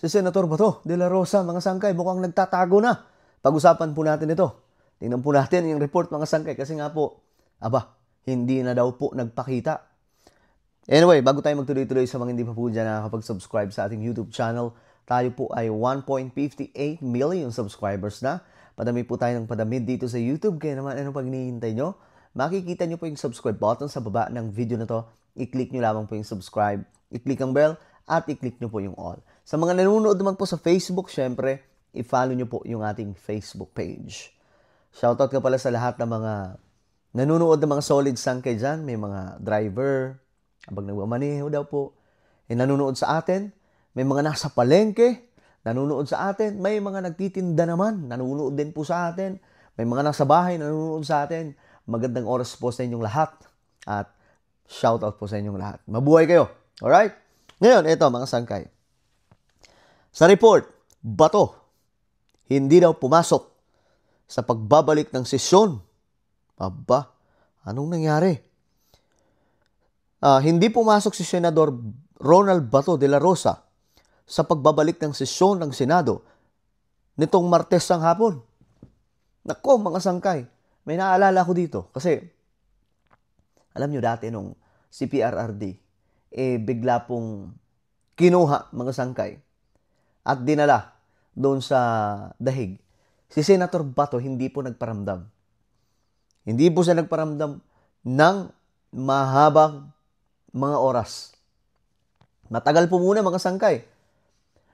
Si Senator Bato de la Rosa, mga sangkay, mukhang nagtatago na. Pag-usapan po natin ito. Tingnan po natin yung report, mga sangkay, kasi nga po, hindi na daw po nagpakita. Anyway, bago tayo magtuloy-tuloy sa mga hindi pa po dyan nakakapag-subscribe sa ating YouTube channel, tayo po ay 1.58 million subscribers na. Padami po tayo ng padami dito sa YouTube. Kaya naman, ano pag hinihintay nyo? Makikita nyo po yung subscribe button sa baba ng video na to. I-click nyo lamang po yung subscribe. I-click ang bell at i-click nyo po yung all. Sa mga nanonood naman po sa Facebook, syempre, i-follow nyo po yung ating Facebook page. Shoutout ka pala sa lahat ng mga nanonood ng mga solid sangkay dyan. May mga driver, habang nagmamaneho daw po, nanonood sa atin. May mga nasa palengke, nanonood sa atin. May mga nagtitinda naman, nanonood din po sa atin. May mga nasa bahay, nanonood sa atin. Magandang oras po sa inyong lahat. At shoutout po sa inyong lahat. Mabuhay kayo. Alright? Ngayon, ito mga sangkay. Sa report, Bato, hindi daw pumasok sa pagbabalik ng sesyon. Anong nangyari? Hindi pumasok si Senador Ronald Bato de la Rosa sa pagbabalik ng sesyon ng Senado nitong Martes ng hapon. Nako, mga sangkay, may naalala ko dito. Kasi, alam nyo dati nung si PRRD, bigla pong kinuha, mga sangkay, at dinala doon sa dahig. Si Senator Bato hindi po nagparamdam. Hindi po siya nagparamdam ng mahabang mga oras. Matagal po muna, mga sangkay.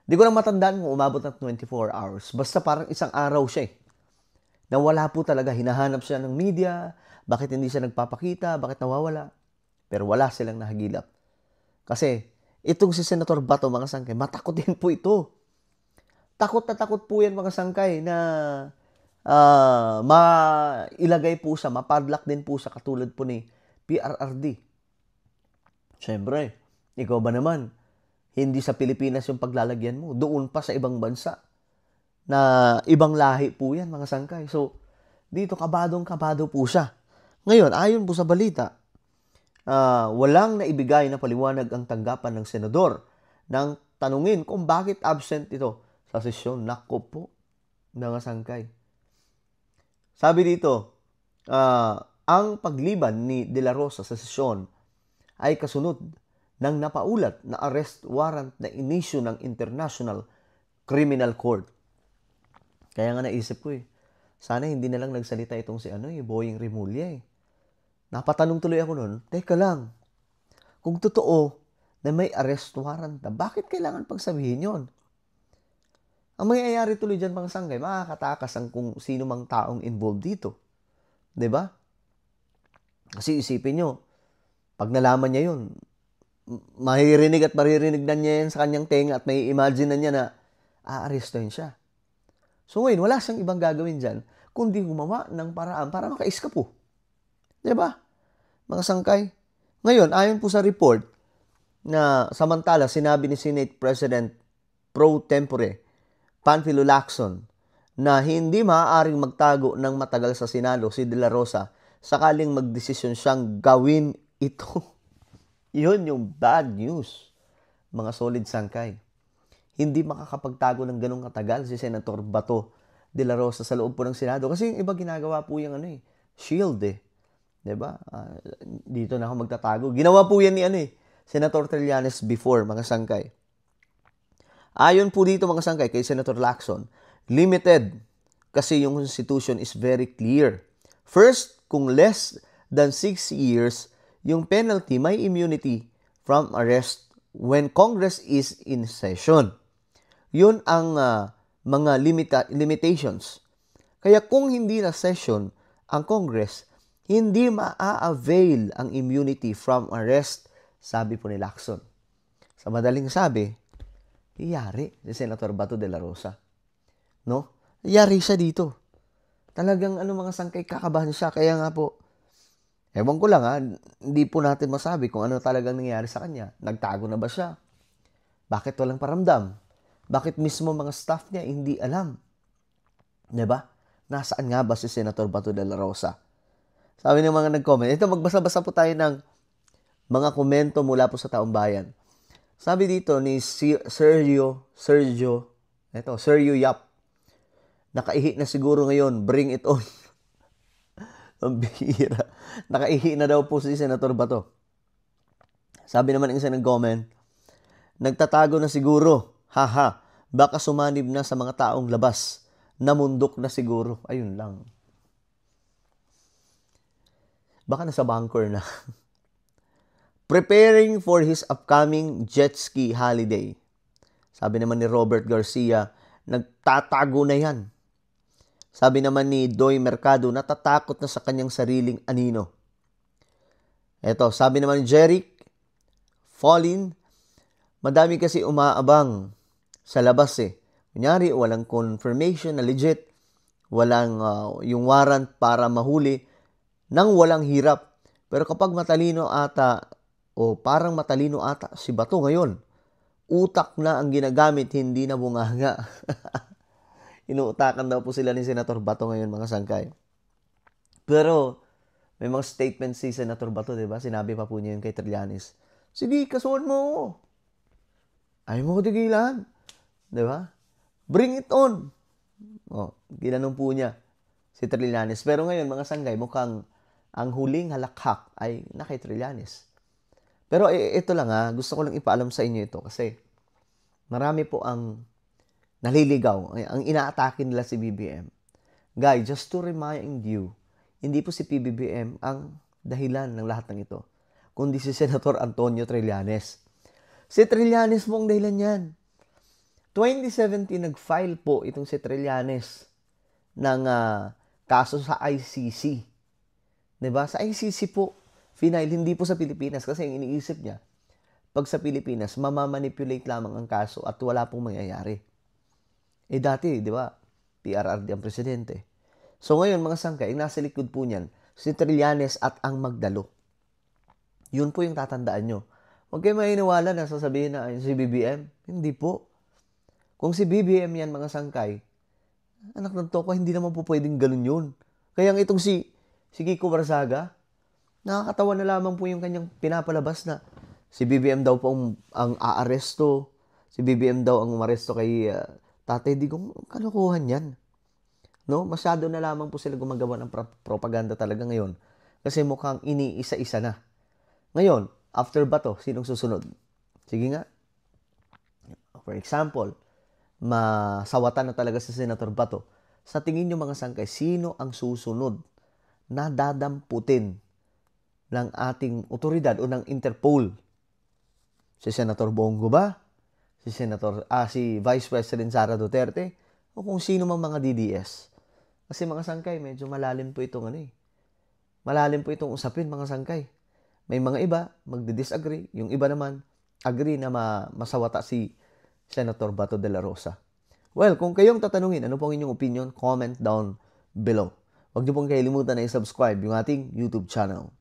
Di ko lang matandaan kung umabot ng 24 hours. Basta parang isang araw siya na wala po talaga. Hinahanap siya ng media. Bakit hindi siya nagpapakita? Bakit nawawala? Pero wala silang nahagilap. Kasi itong si Senator Bato, mga sangkay, matakot din po ito. Takot na takot po yan, mga sangkay, na mailagay po sa, mapadlock din po sa katulad po ni PRRD. Siyempre, ikaw ba naman, hindi sa Pilipinas yung paglalagyan mo, doon pa sa ibang bansa, na ibang lahi po yan, mga sangkay. So, dito kabadong-kabado po siya. Ngayon, ayon po sa balita, walang naibigay na paliwanag ang tanggapan ng senador nang tanungin kung bakit absent ito sa sesyon. Nako po, mga sangkay. Sabi dito, ang pagliban ni De La Rosa sa sesyon ay kasunod ng napaulat na arrest warrant na inisyu ng International Criminal Court. Kaya nga naisip ko sana hindi na lang nagsalita itong si Boying Rimulya Napatanong tuloy ako noon, teka lang, kung totoo na may arrest warrant na, bakit kailangan pagsabihin yon? Ang mangyayari tuloy dyan, mga sangkay, makakatakas ang kung sino mang taong involved dito. 'Di ba? Kasi isipin nyo, pag nalaman niya yun, maririnig na niya yan sa kanyang tenga at may imagine na niya na aarestuhin siya. So ngayon, wala siyang ibang gagawin dyan, kundi gumawa ng paraan para maka-escapo. 'Di ba? Mga sangkay. Ngayon, ayon po sa report na samantala sinabi ni Senate President pro tempore Panfilo Lacson na hindi maaaring magtago ng matagal sa Senado si De La Rosa sakaling magdesisyon siyang gawin ito. Yun yung bad news, mga solid sangkay. Hindi makakapagtago ng ganong katagal si Senator Bato De La Rosa sa loob po ng Senado. Kasi yung iba ginagawa po yung shield Diba? Dito na ako magtatago. Ginawa po yan ni Senator Trillanes before, mga sangkay. Ayon po dito, mga sangkay, kay Senator Lacson, limited kasi yung Constitution is very clear. First, kung less than 6 years, yung penalty may immunity from arrest when Congress is in session. Yun ang mga limitations. Kaya kung hindi na session ang Congress, hindi maa-avail ang immunity from arrest, sabi po ni Lacson. Sa madaling sabi, iyari si Senator Bato de la Rosa. No? Iyari siya dito. Talagang mga sangkay, kakabahan siya. Kaya nga po, ewan ko lang hindi po natin masabi kung ano talagang nangyari sa kanya. Nagtago na ba siya? Bakit walang paramdam? Bakit mismo mga staff niya hindi alam? Diba? Nasaan nga ba si Senator Bato de la Rosa? Sabi ng mga nag-comment. Ito, magbasa-basa po tayo ng mga komento mula po sa taong bayan. Sabi dito ni Sergio Yap, nakaihi na siguro ngayon, bring it on. Ang bihira. Nakaihi na daw po si Senator Bato. Sabi naman ng isa ng comment, nagtatago na siguro. Haha, baka sumanib na sa mga taong labas. Namundok na siguro. Ayun lang. Baka nasa bunker na. Preparing for his upcoming jet ski holiday. Sabi naman ni Robert Garcia, nagtatago na yan. Sabi naman ni Doy Mercado, natatakot na sa kanyang sariling anino. Eto, sabi naman ni Jeric Fallin, madami kasi umaabang sa labas eh. Kunyari, walang confirmation na legit, walang yung warrant para mahuli, nang walang hirap. Pero kapag matalino ata, o parang matalino ata si Bato ngayon, utak na ang ginagamit, hindi na bunganga. Inuutakan daw po sila ni Senator Bato ngayon, mga sangkay. Pero, may mga statements si Senator Bato, diba? Sinabi pa po niya yun kay Trillanes. Sige, kasuhan mo. Ayaw mo ko tigilan. Diba? Bring it on. Ginanong po niya si Trillanes. Pero ngayon, mga sanggay, mukhang ang huling halakhak ay na kay Trillanes. Pero ito lang gusto ko lang ipaalam sa inyo ito kasi marami po ang naliligaw. Ang inaatake nila si BBM. Guys, just to remind you, hindi po si PBBM ang dahilan ng lahat ng ito, kundi si Senator Antonio Trillanes. Si Trillanes mo ang dahilan yan. 2017, nag-file po itong si Trillanes ng kaso sa ICC. Diba? Sa ICC po, final, hindi po sa Pilipinas kasi ang iniisip niya, pag sa Pilipinas, mamamanipulate lamang ang kaso at wala pong mangyayari. Dati, di ba, PRRD ang presidente. So ngayon, mga sangkay, nasa likod po niyan, si Trillanes at ang Magdalo. Yun po yung tatandaan nyo. Huwag kayo maniniwala na sasabihin na si BBM. Hindi po. Kung si BBM yan, mga sangkay, anak ng toko, hindi naman po pwedeng ganun yun. Kaya itong si Kiko Barzaga, nakakatawa na lamang po yung kanyang pinapalabas na si BBM daw po ang aaresto, si BBM daw ang umaresto kay Tatay Digong. Kalokohan yan. No? Masyado na lamang po sila gumagawa ng propaganda talaga ngayon kasi mukhang iniisa-isa na. Ngayon, after Bato, sinong susunod? Sige nga. For example, masawatan na talaga si Senator Bato. Sa tingin nyo, mga sangkay, sino ang susunod na dadamputin ng ating otoridad o ng Interpol? Si Senator Bongo ba? Si Vice President Sara Duterte? O kung sino mang mga DDS? Kasi mga sangkay, medyo malalim po itong malalim po itong usapin, mga sangkay. May mga iba magdi-disagree, yung iba naman agree na masawata si Senator Bato de la Rosa. Well, kung kayong tatanungin, ano pong inyong opinion, comment down below. Huwag niyo pong kalimutan na i-subscribe yung ating YouTube channel.